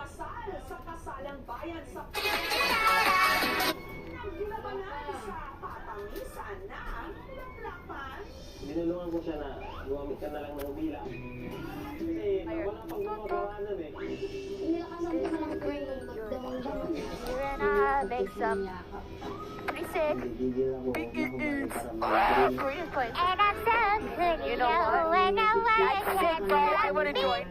kasal sa kasalang bayan sa Naglabanan sa patamisan na laplapan. Binulungan ko siya na gumamit ka na lang ng bila. Kasi wala pang gumagawa nun eh. You're gonna make some pretty sick. Korean place. And I'm so good, you know what? That's sick, bro. I wanna join.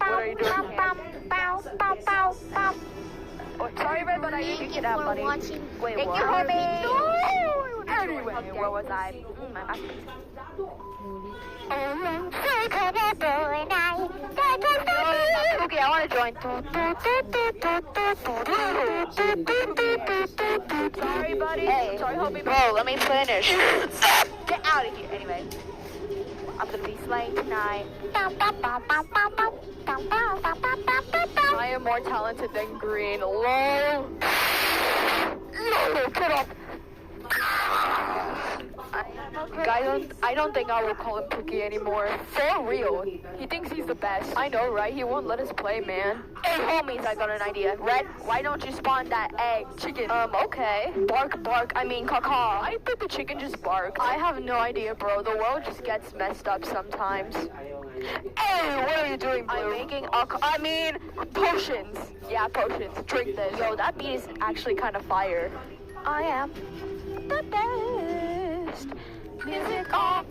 What are you doing here? Oh, sorry, Red, but I need to get out, buddy. Wait, Thank what? you, Herbie. Anyway, where was I? My masterpiece. Okay, I want to join. Sorry, buddy. Hey, sorry, Hobie. bro, let me finish. Get out of here. Anyway, I'm gonna be slaying tonight. I am more talented than Green. LOL. LOL, get up. I don't think I will call him Pookie anymore. For real. He thinks he's the best. I know, right? He won't let us play, man. Hey, homies, I got an idea. Red, why don't you spawn that egg chicken? Okay. Bark, bark. I mean, caw. I think the chicken just bark. I have no idea, bro. The world just gets messed up sometimes. Hey, what are you doing, Blue? I'm making potions. Yeah, potions. Drink this. Yo, that beat is actually kind of fire. I am the best. Music off.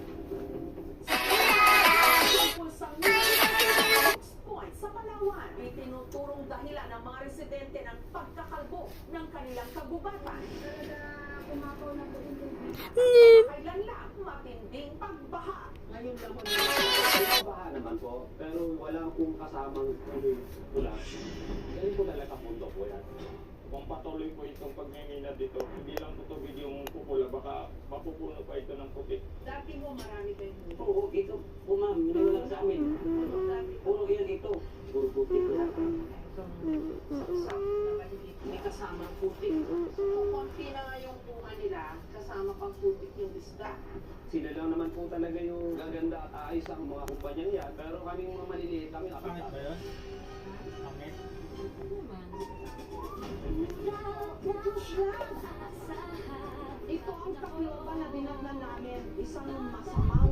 Point sa Palawan, itinuturong dahilan ng mga residente ng pagkakalbo ng kanilang kagubatan. Kailan lang matinding pagbaha. Ngayon lang po baha naman po, pero wala akong kasamang pula. Ganun po talaga bundok po yan. Kung patuloy po itong pagmimina dito, hindi lang tutubig yung pupula, baka mapupuno pa ito ng puti. Dati mo marami kayong Oo, ito po ma'am, yun lang sa amin. Puro yan ito. Puro puti ko lang. saksak na maliit, may kasamang putik. Kung konti na nga yung bunga nila, kasama pang putik yung isda. Sila lang naman po talaga yung gaganda at ayos ang mga kumpanyang yan. Pero kaming mga maliliit kami Pangit ba yun? Pangit? Ito ang takloban na dinatnan namin, isang masamang